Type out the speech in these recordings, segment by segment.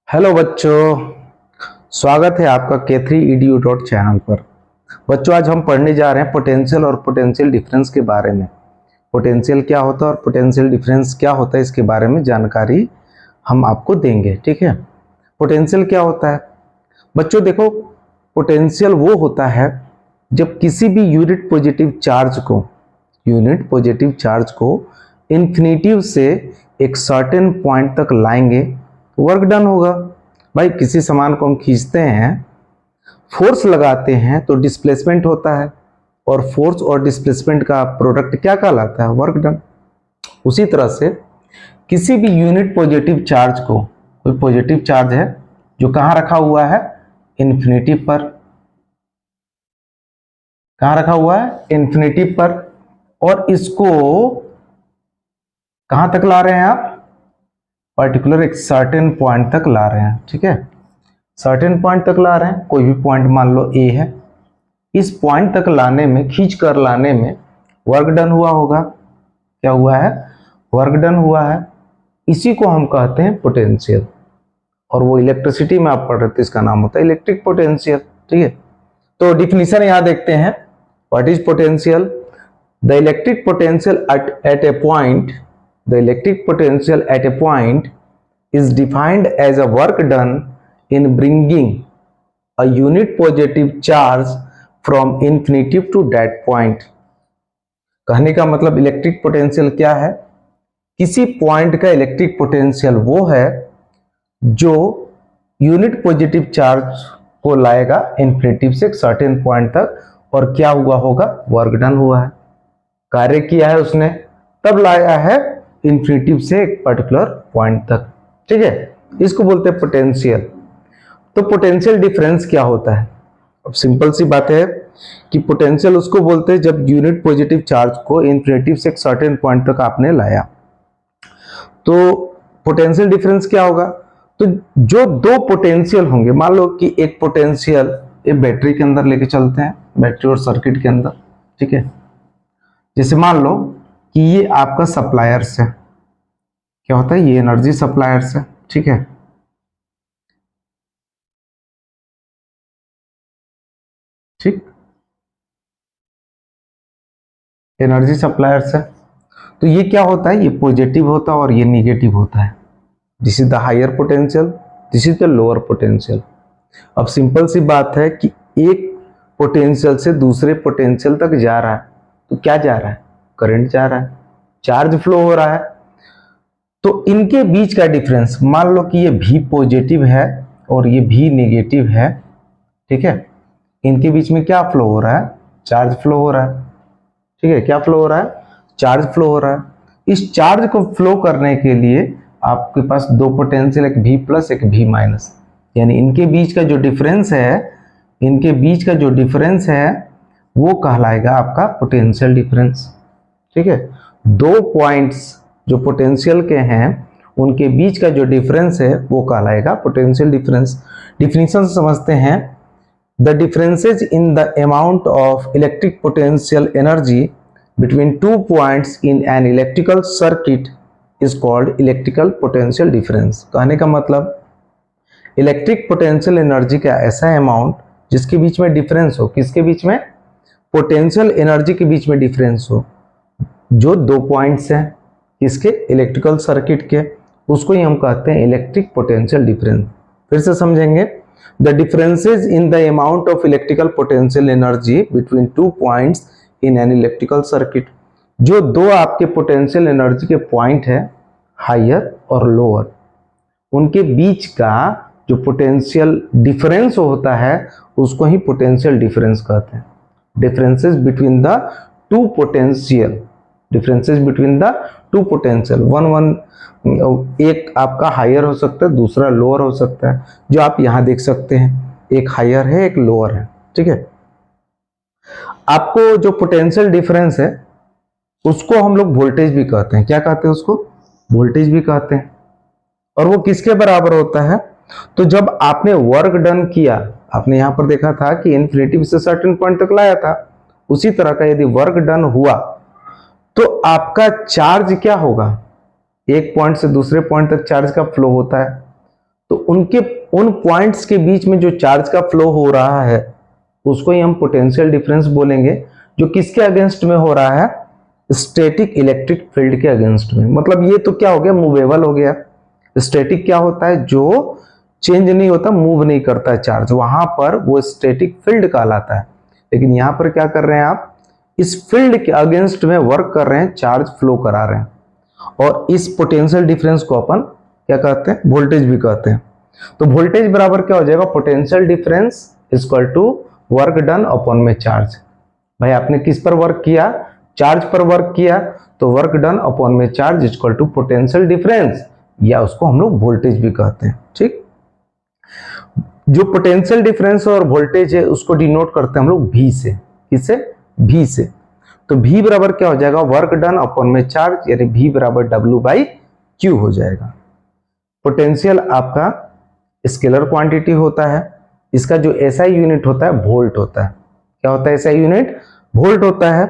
Hello बच्चों, स्वागत है आपका K3edu चैनल पर। बच्चों, आज हम पढ़ने जा रहे हैं पोटेंशियल और पोटेंशियल डिफरेंस के बारे में। पोटेंशियल क्या होता है और पोटेंशियल डिफरेंस क्या होता है, इसके बारे में जानकारी हम आपको देंगे। ठीक है। पोटेंशियल क्या होता है बच्चों? देखो, पोटेंशियल वो होता है जब किसी भी यूनिट पॉजिटिव चार्ज को इन्फिनिटिव से एक सर्टेन पॉइंट तक लाएंगे, वर्क डन होगा। भाई, किसी सामान को हम खींचते हैं, फोर्स लगाते हैं तो डिस्प्लेसमेंट होता है, और फोर्स और डिस्प्लेसमेंट का प्रोडक्ट क्या कहलाता है? Work done. उसी तरह से किसी भी यूनिट पॉजिटिव चार्ज को, कोई पॉजिटिव चार्ज है जो कहाँ रखा हुआ है? इन्फिनिटिव पर। कहाँ रखा हुआ है? इन्फिनिटिव पर। और इसको कहाँ तक ला रहे हैं आप? पर्टिकुलर एक सर्टेन पॉइंट तक ला रहे हैं। ठीक है, सर्टेन पॉइंट तक ला रहे हैं। कोई भी पॉइंट मान लो ए है, इस पॉइंट तक लाने में, खींच कर लाने में वर्क डन हुआ होगा। क्या हुआ है? वर्क डन हुआ है। इसी को हम कहते हैं पोटेंशियल। और वो इलेक्ट्रिसिटी में आप पढ़ रहे थे, इसका नाम होता है इलेक्ट्रिक पोटेंशियल। ठीक है, तो डिफिनीशन यहाँ देखते हैं। What is potential? The electric potential at A point The electric potential at a point is defined as a work done in bringing a unit positive charge from infinitive to that point. कहने का मतलब electric potential क्या है? किसी point का electric potential वो है जो यूनिट पॉजिटिव चार्ज को लाएगा इन्फिनिटिव से एक सर्टेन पॉइंट तक, और क्या हुआ होगा? वर्क डन हुआ है, कार्य किया है उसने, तब लाया है इन्फिनिटिव से एक पर्टिकुलर पॉइंट तक। ठीक है, इसको बोलते हैं पोटेंशियल। तो पोटेंशियल डिफरेंस क्या होता है? अब सिंपल सी बात है कि पोटेंशियल उसको बोलते हैं जब यूनिट पॉजिटिव चार्ज को इन्फिनिटिव से एक सर्टेन पॉइंट तक आपने लाया। तो पोटेंशियल डिफरेंस क्या होगा? तो जो दो पोटेंशियल होंगे, मान लो कि एक पोटेंशियल एक बैटरी के अंदर लेके चलते हैं, बैटरी और सर्किट के अंदर। ठीक है, जैसे मान लो कि ये आपका सप्लायर्स है। क्या होता है? ये एनर्जी सप्लायर्स है। ठीक है, ठीक, एनर्जी सप्लायर्स है। तो ये क्या होता है? ये पॉजिटिव होता है और ये निगेटिव होता है। This is the higher potential, this is the lower potential. अब सिंपल सी बात है कि एक पोटेंशियल से दूसरे पोटेंशियल तक जा रहा है, तो क्या जा रहा है? करंट जा रहा है, चार्ज फ्लो हो रहा है। तो इनके बीच का डिफरेंस, मान लो कि ये भी पॉजिटिव है और ये भी नेगेटिव है। ठीक है, इनके बीच में क्या फ्लो हो रहा है? चार्ज फ्लो हो रहा है। ठीक है, क्या फ्लो हो रहा है? चार्ज फ्लो हो रहा है। इस चार्ज को फ्लो करने के लिए आपके पास दो पोटेंशियल, एक भी प्लस एक भी माइनस, यानी इनके बीच का जो डिफरेंस है, इनके बीच का जो डिफरेंस है वो कहलाएगा आपका पोटेंशियल डिफरेंस। ठीक है, दो पॉइंट्स जो पोटेंशियल के हैं उनके बीच का जो डिफरेंस है वो कहलाएगा पोटेंशियल डिफरेंस। डिफिनीशन समझते हैं। The differences in the amount of electric potential energy between two points in an electrical circuit is called electrical potential difference. कहने का मतलब इलेक्ट्रिक पोटेंशियल एनर्जी का ऐसा अमाउंट जिसके बीच में डिफरेंस हो। किसके बीच में? पोटेंशियल एनर्जी के बीच में डिफरेंस हो। जो दो पॉइंट्स हैं इसके इलेक्ट्रिकल सर्किट के, उसको ही हम कहते हैं इलेक्ट्रिक पोटेंशियल डिफरेंस। फिर से समझेंगे। The differences in the amount of electrical potential energy between two points in an electrical circuit. जो दो आपके पोटेंशियल एनर्जी के पॉइंट है, हायर और लोअर, उनके बीच का जो पोटेंशियल डिफरेंस होता है उसको ही पोटेंशियल डिफरेंस कहते हैं। Differences between the two potential, differences between the two potential, एक आपका हायर हो सकता है, दूसरा लोअर हो सकता है। जो आप यहां देख सकते हैं, एक हायर है, एक लोअर है। ठीक है, आपको जो पोटेंशियल डिफरेंस है उसको हम लोग वोल्टेज भी कहते हैं। क्या कहते हैं उसको? वोल्टेज भी कहते हैं। और वो किसके बराबर होता है? तो जब आपने वर्क डन किया, आपने यहां पर देखा था कि इन्फिनिटिव से सर्टेन पॉइंट तक लाया था, उसी तरह का यदि वर्क डन हुआ तो आपका चार्ज क्या होगा? एक पॉइंट से दूसरे पॉइंट तक चार्ज का फ्लो होता है, तो उनके उन पॉइंट्स के बीच में जो चार्ज का फ्लो हो रहा है उसको ही हम पोटेंशियल डिफरेंस बोलेंगे, जो किसके अगेंस्ट में हो रहा है, स्टैटिक इलेक्ट्रिक फील्ड के अगेंस्ट में। मतलब ये तो क्या हो गया, मूवेबल हो गया। स्टैटिक क्या होता है, जो चेंज नहीं होता, मूव नहीं करता है चार्ज, वहां पर वो स्टैटिक फील्ड कहलाता है। लेकिन यहां पर क्या कर रहे हैं आप, इस फील्ड के अगेंस्ट में वर्क कर रहे हैं, चार्ज फ्लो करा रहे हैं, और इस पोटेंशियल डिफरेंस को अपन क्या कहते हैं, वोल्टेज भी कहते हैं। तो वोल्टेज बराबर क्या हो जाएगा, potential difference equal to work done upon में चार्ज। भाई आपने किस पर वर्क किया, चार्ज पर वर्क किया, तो वर्क डन अपॉन में charge equal to potential difference, या उसको हम लोग वोल्टेज भी कहते हैं। ठीक, जो पोटेंशियल डिफरेंस और वोल्टेज है उसको डिनोट करते हैं हम लोग V से। किससे, V से। तो V बराबर क्या हो जाएगा, वर्क डन अपॉन में चार्ज, यानी V बराबर W/Q हो जाएगा। पोटेंशियल आपका स्केलर क्वांटिटी होता है, इसका जो SI यूनिट होता है वोल्ट होता है। क्या होता है SI यूनिट, वोल्ट होता है।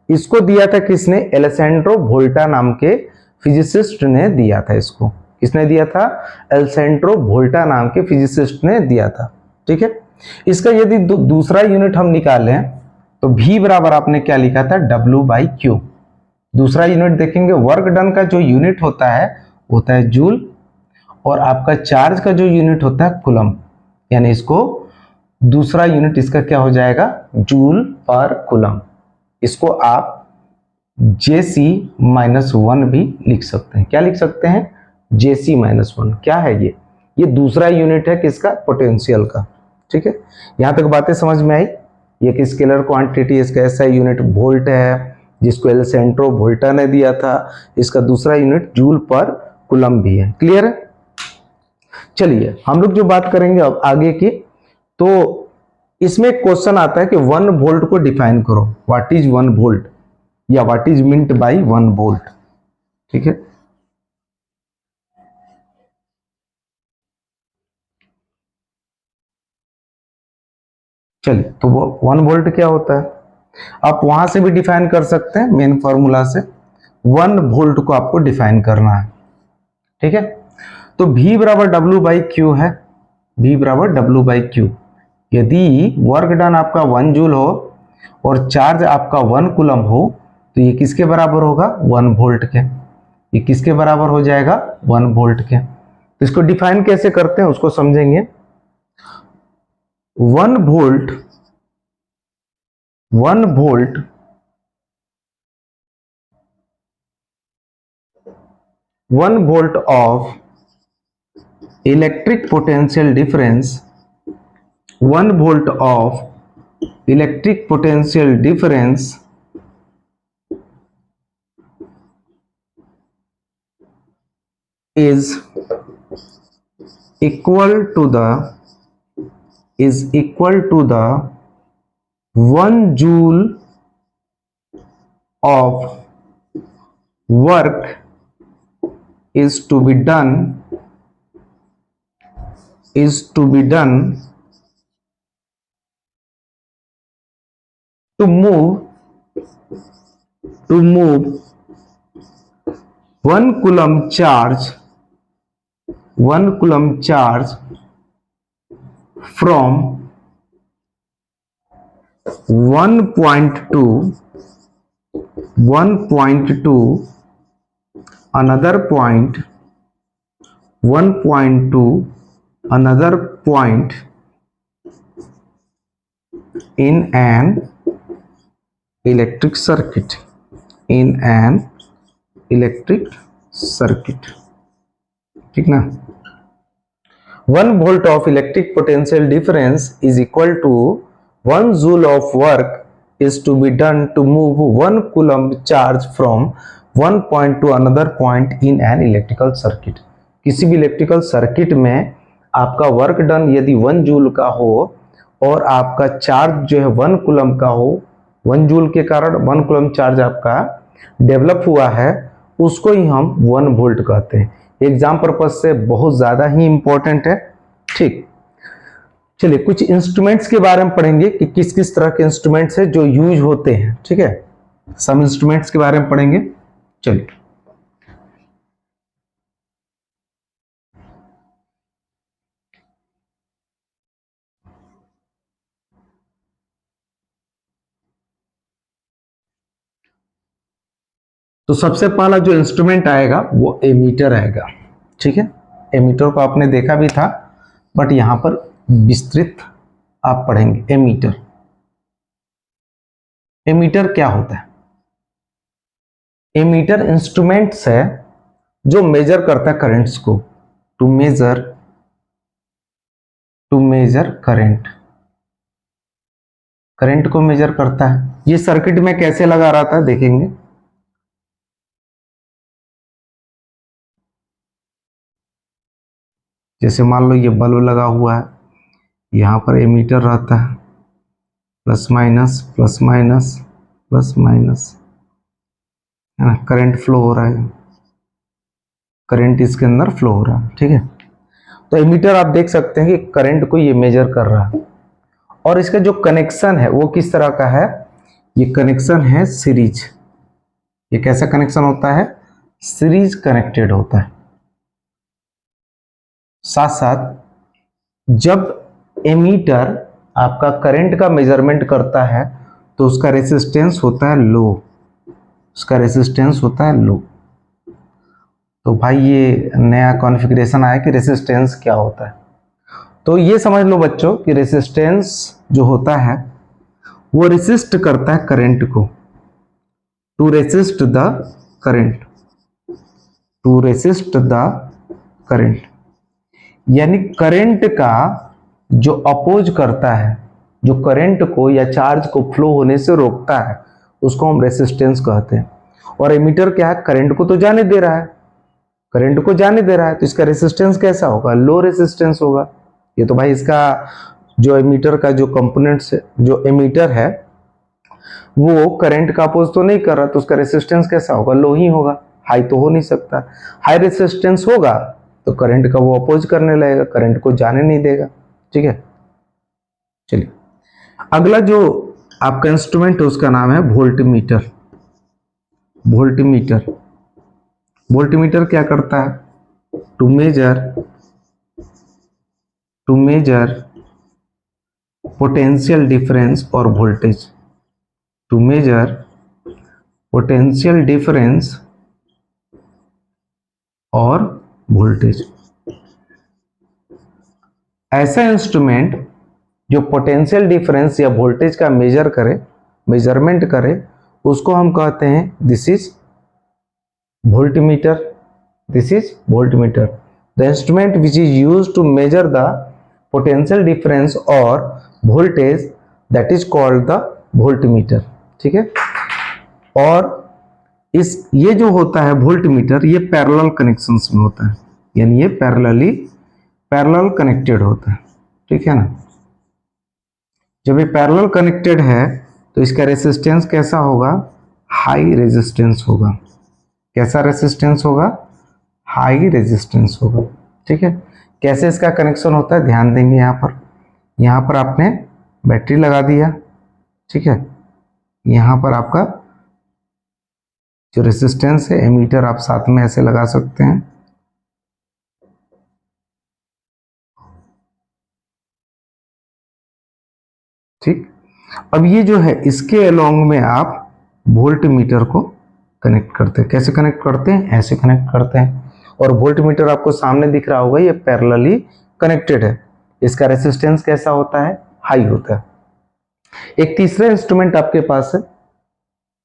इसको दिया था किसने, एलेसेंड्रो वोल्टा नाम के फिजिसिस्ट ने दिया था। इसको किसने दिया था, एलेसेंड्रो वोल्टा नाम के फिजिसिस्ट ने दिया था। ठीक है, इसका यदि दूसरा यूनिट हम निकालें तो V बराबर आपने क्या लिखा था, W/Q। दूसरा यूनिट देखेंगे, वर्क डन का जो यूनिट होता है जूल, और आपका चार्ज का जो यूनिट होता है कूलम, यानी इसको दूसरा यूनिट इसका क्या हो जाएगा, जूल पर कूलम। इसको आप JC-1 भी लिख सकते हैं। क्या लिख सकते हैं, JC-1। क्या है ये दूसरा यूनिट है किसका, पोटेंशियल का। ठीक है, यहां तक बातें समझ में आई। ये कि स्केलर क्वांटिटी, इसका SI यूनिट वोल्ट है, जिसको एलेसेंड्रो वोल्टा ने दिया था। इसका दूसरा यूनिट जूल पर कूलम भी है। क्लियर है। चलिए हम लोग जो बात करेंगे अब आगे की, तो इसमें एक क्वेश्चन आता है कि 1 वोल्ट को डिफाइन करो। व्हाट इज 1 वोल्ट, या what is meant by 1 volt. ठीक है, चलिए, तो वो 1 वोल्ट क्या होता है, आप वहां से भी डिफाइन कर सकते हैं, मेन फॉर्मूला से 1 वोल्ट को आपको डिफाइन करना है। ठीक है, तो V बराबर W/Q है। V बराबर W/Q। यदि वर्क डन आपका 1 जूल हो और चार्ज आपका 1 कूलम हो, तो ये किसके बराबर होगा, 1 वोल्ट के। ये किसके बराबर हो जाएगा, 1 वोल्ट के। तो इसको डिफाइन कैसे करते हैं उसको समझेंगे। 1 volt 1 volt 1 volt of electric potential difference 1 volt of electric potential difference is equal to the 1 joule of work is to be done to move 1 coulomb charge from one point to another point in an electric circuit ठीक ना। 1 volt of electric potential difference is equal to 1 joule of work is to be done to move 1 coulomb charge from one point to another point in an electrical circuit। किसी भी electrical circuit में आपका work done यदि 1 joule का हो और आपका charge जो है 1 कूलम का हो, 1 जूल के कारण 1 कूलम चार्ज आपका डेवलप हुआ है, उसको ही हम 1 वोल्ट कहते हैं। एग्जाम पर्पज से बहुत ज्यादा ही इंपॉर्टेंट है। ठीक, चलिए कुछ इंस्ट्रूमेंट्स के बारे में पढ़ेंगे कि किस किस तरह के इंस्ट्रूमेंट्स है जो यूज होते हैं। ठीक है, सब इंस्ट्रूमेंट्स के बारे में पढ़ेंगे। चलिए, तो सबसे पहला जो इंस्ट्रूमेंट आएगा वो एमीटर आएगा। ठीक है, एमीटर को आपने देखा भी था, बट यहां पर विस्तृत आप पढ़ेंगे। एमीटर, एमीटर क्या होता है? एमीटर इंस्ट्रूमेंट्स है जो मेजर करता है करंट्स को, टू मेजर करंट, करंट को मेजर करता है। ये सर्किट में कैसे लगा रहा था देखेंगे। जैसे मान लो ये बल्ब लगा हुआ है, यहां पर एमीटर रहता है, plus minus plus minus plus minus, है ना, करंट फ्लो हो रहा है, करंट इसके अंदर फ्लो हो रहा है। ठीक है, तो एमीटर आप देख सकते हैं कि करंट को ये मेजर कर रहा है। और इसका जो कनेक्शन है वो किस तरह का है? ये कनेक्शन है सीरीज। ये कैसा कनेक्शन होता है? सीरीज कनेक्टेड होता है। साथ साथ जब एमीटर आपका करंट का मेजरमेंट करता है तो उसका रेसिस्टेंस होता है लो, उसका रेसिस्टेंस होता है लो। तो भाई ये नया कॉन्फ़िगरेशन आया कि रेसिस्टेंस क्या होता है। तो ये समझ लो बच्चों कि रेसिस्टेंस जो होता है वो रेसिस्ट करता है करंट को, to resist the current, to resist the current. यानी करंट का जो अपोज करता है, जो करंट को या चार्ज को फ्लो होने से रोकता है, उसको हम रेसिस्टेंस कहते हैं। और एमीटर क्या है? करंट को तो जाने दे रहा है, करंट को जाने दे रहा है, तो इसका रेसिस्टेंस कैसा होगा? लो रेसिस्टेंस होगा। ये तो भाई इसका जो एमीटर का जो कंपोनेंट्स है, जो एमीटर है वो करंट का अपोज तो नहीं कर रहा, तो उसका रेसिस्टेंस कैसा होगा? लो ही होगा, हाई तो हो नहीं सकता। हाई रेसिस्टेंस होगा तो करंट का वो अपोज करने लगेगा, करंट को जाने नहीं देगा। ठीक है, चलिए अगला जो आपका इंस्ट्रूमेंट है उसका नाम है वोल्टमीटर। वोल्टमीटर, वोल्टमीटर क्या करता है? टू मेजर पोटेंशियल डिफरेंस और voltage, to measure potential difference और वोल्टेज। ऐसा इंस्ट्रूमेंट जो पोटेंशियल डिफरेंस या वोल्टेज का मेजरमेंट करे, उसको हम कहते हैं this is voltmeter. This is voltmeter, the instrument which is used to measure the potential difference और voltage, that is called the voltmeter. ठीक है, और ये जो होता है वोल्टमीटर, ये पैरेलल कनेक्शंस में होता है, यानी ये पैरेलल कनेक्टेड होता है। ठीक है ना, जब ये पैरेलल कनेक्टेड है तो इसका रेजिस्टेंस कैसा होगा? हाई रेजिस्टेंस होगा। कैसा रेजिस्टेंस होगा? हाई रेजिस्टेंस होगा। ठीक है, कैसे इसका कनेक्शन होता है ध्यान देंगे। यहाँ पर आपने बैटरी लगा दिया। ठीक है, यहाँ पर आपका जो रेजिस्टेंस है, एमीटर आप साथ में ऐसे लगा सकते हैं। ठीक, अब ये जो है इसके अलोंग में आप वोल्ट मीटर को कनेक्ट करते हैं। कैसे कनेक्ट करते हैं? ऐसे कनेक्ट करते हैं। और वोल्ट मीटर आपको सामने दिख रहा होगा, ये पैरेलली कनेक्टेड है। इसका रेजिस्टेंस कैसा होता है? हाई होता है। एक तीसरा इंस्ट्रूमेंट आपके पास है,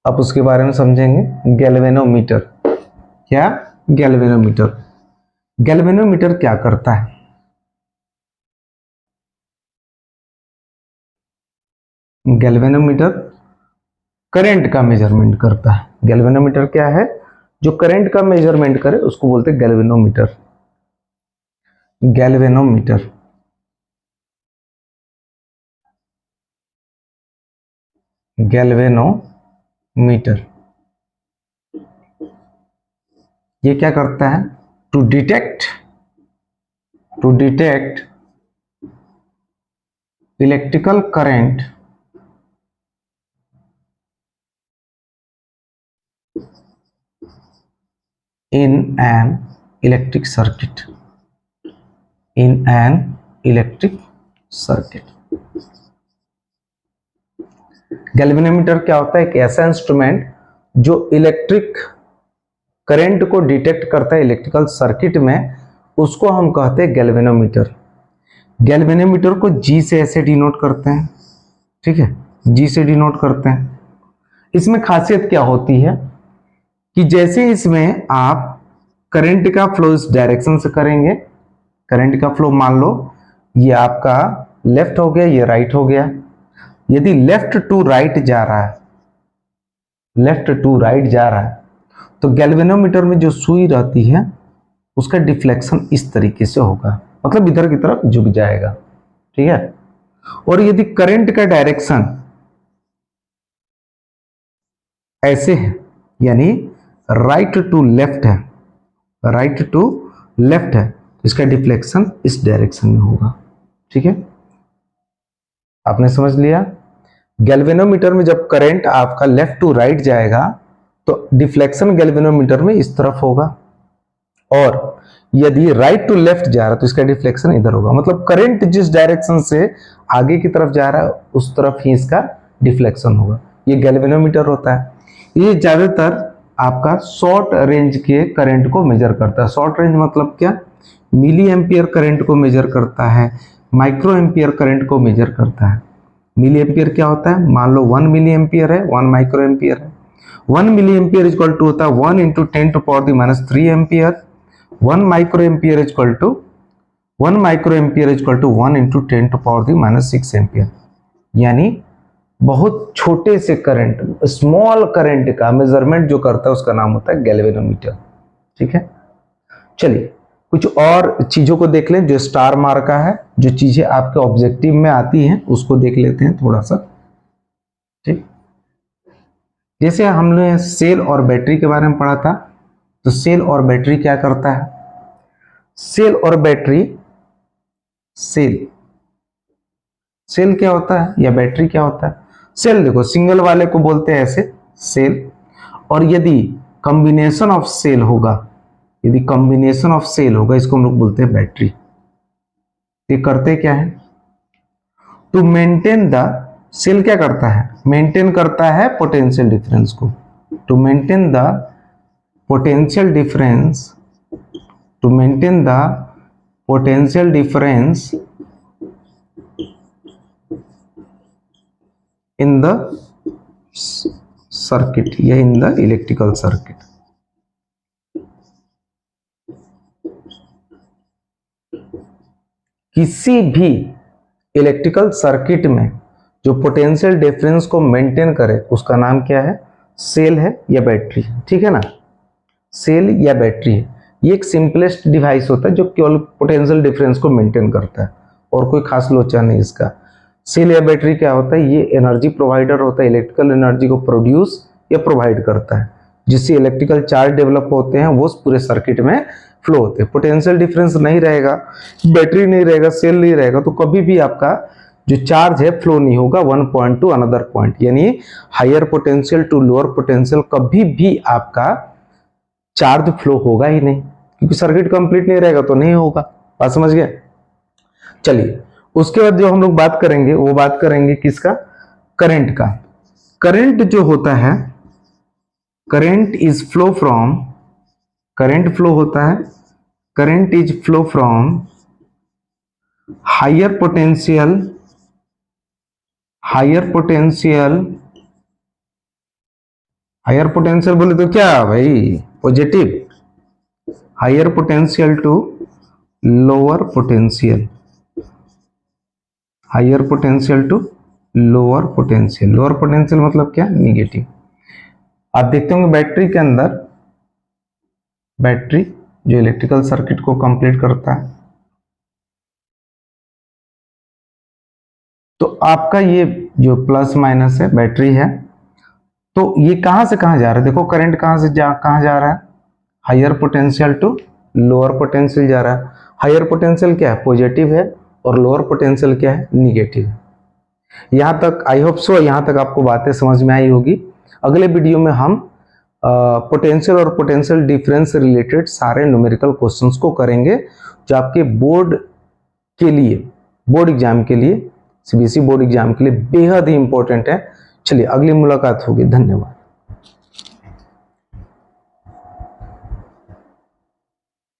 आप उसके बारे में समझेंगे, गैल्वेनोमीटर। क्या? गैल्वेनोमीटर। गैल्वेनोमीटर क्या करता है? गैल्वेनोमीटर करंट का मेजरमेंट करता है। गैल्वेनोमीटर क्या है? जो करंट का मेजरमेंट करे उसको बोलते हैं गैल्वेनोमीटर। गैल्वेनोमीटर, गैल्वेनोमीटर ये क्या करता है? To detect electrical current in an electric circuit, in an electric circuit। Galvanometer क्या होता है? एक ऐसा इंस्ट्रूमेंट जो इलेक्ट्रिक करंट को डिटेक्ट करता है इलेक्ट्रिकल सर्किट में, उसको हम कहते हैं गैल्वेनोमीटर। गैल्वेनोमीटर को जी से ऐसे डिनोट करते हैं, ठीक है, जी से डिनोट करते हैं। इसमें खासियत क्या होती है कि जैसे इसमें आप करंट का फ्लो इस डायरेक्शन से करेंगे, करंट का फ्लो मान लो ये आपका लेफ्ट हो गया, ये राइट हो गया। यदि लेफ्ट टू राइट जा रहा है, लेफ्ट टू राइट जा रहा है, तो गैल्वेनोमीटर में जो सुई रहती है उसका डिफ्लेक्शन इस तरीके से होगा, मतलब इधर की तरफ झुक जाएगा, ठीक है। और यदि करंट का डायरेक्शन ऐसे है, यानी राइट टू लेफ्ट है, राइट टू लेफ्ट है, इसका डिफ्लेक्शन इस डायरेक्शन में होगा, ठीक है। आपने समझ लिया। गैल्वेनोमीटर में जब करंट आपका लेफ्ट टू राइट जाएगा तो डिफ्लेक्शन गैल्वेनोमीटर में इस तरफ होगा, और यदि राइट टू लेफ्ट जा रहा है तो इसका डिफ्लेक्शन इधर होगा, मतलब करंट जिस डायरेक्शन से आगे की तरफ जा रहा है उस तरफ ही इसका डिफ्लेक्शन होगा। ये गैल्वेनोमीटर होता है। ये ज्यादातर आपका शॉर्ट रेंज के करंट को मेजर करता है। शॉर्ट रेंज मतलब क्या, मिली एम्पियर करंट को मेजर करता है, माइक्रो एम्पियर करंट को मेजर करता है। मिली एम्पियर क्या होता है, मान लो 1 मिली एम्पियर है, 1 माइक्रो एम्पियर है। 1 मिली एम्पियर इक्वल टू होता है 1 into 10⁻³ ampere. 1 micro ampere equal to 1 micro ampere equal to 1 into 10⁻6 ampere. यानी बहुत छोटे से करंट, स्मॉल करंट का मेजरमेंट जो करता है उसका नाम होता है गैल्वेनोमीटर, ठीक है। चलिए कुछ और चीजों को देख लें जो स्टार मार्क का है, जो चीजें आपके ऑब्जेक्टिव में आती हैं उसको देख लेते हैं थोड़ा सा, ठीक। जैसे हमने सेल और बैटरी के बारे में पढ़ा था, तो सेल और बैटरी क्या करता है, सेल और बैटरी, सेल सेल क्या होता है या बैटरी क्या होता है। सेल देखो सिंगल वाले को बोलते हैं ऐसे सेल, और यदि कॉम्बिनेशन ऑफ सेल होगा, यदि कॉम्बिनेशन ऑफ सेल होगा इसको हम लोग बोलते हैं बैटरी। ये करते क्या है, टू मेंटेन द, सेल क्या करता है, मेंटेन करता है पोटेंशियल डिफरेंस को, to maintain the potential difference, to maintain the potential difference in the circuit या in the electrical circuit। किसी भी इलेक्ट्रिकल सर्किट में जो पोटेंशियल डिफरेंस को मेंटेन करे उसका नाम क्या है, सेल है या बैटरी है, ठीक है ना। सेल या बैटरी है, ये एक सिंपलेस्ट डिवाइस होता है जो केवल पोटेंशियल डिफरेंस को मेंटेन करता है और कोई खास लोचा नहीं इसका। सेल या बैटरी क्या होता है, ये एनर्जी प्रोवाइडर होता है, इलेक्ट्रिकल एनर्जी को प्रोड्यूस या प्रोवाइड करता है, जिससे इलेक्ट्रिकल चार्ज डेवलप होते हैं, वो पूरे सर्किट में फ्लो होते हैं। पोटेंशियल डिफरेंस नहीं रहेगा, बैटरी नहीं रहेगा, सेल नहीं रहेगा, तो कभी भी आपका जो चार्ज है फ्लो नहीं होगा one point to another point, यानी higher potential to lower potential कभी भी आपका चार्ज फ्लो होगा ही नहीं, क्योंकि सर्किट कंप्लीट नहीं रहेगा तो नहीं होगा। बात समझ गए। चलिए उसके बाद जो हम लोग बात करेंगे वो बात करेंगे किसका, करंट का। करंट जो होता है, current is flow from, current flow होता है, current is flow from higher potential, higher potential, higher potential बोले तो क्या भाई, positive, higher potential to lower potential, higher potential to lower potential. Lower potential मतलब क्या, निगेटिव। आप देखते होंगे बैटरी के अंदर, बैटरी जो इलेक्ट्रिकल सर्किट को कंप्लीट करता है, तो आपका ये जो प्लस माइनस है बैटरी है, तो ये कहां से कहां जा रहा है, देखो करंट कहां से कहां जा रहा है, higher potential to lower potential जा रहा है। हायर पोटेंशियल क्या है, पॉजिटिव है, और लोअर पोटेंशियल क्या है, निगेटिव है। यहां तक आई होप सो यहां तक आपको बातें समझ में आई होगी। अगले वीडियो में हम पोटेंशियल और पोटेंशियल डिफरेंस से रिलेटेड सारे न्यूमेरिकल क्वेश्चंस को करेंगे, जो आपके बोर्ड के लिए, बोर्ड एग्जाम के लिए, सीबीएसई बोर्ड एग्जाम के लिए बेहद ही इंपॉर्टेंट है। चलिए अगली मुलाकात होगी, धन्यवाद।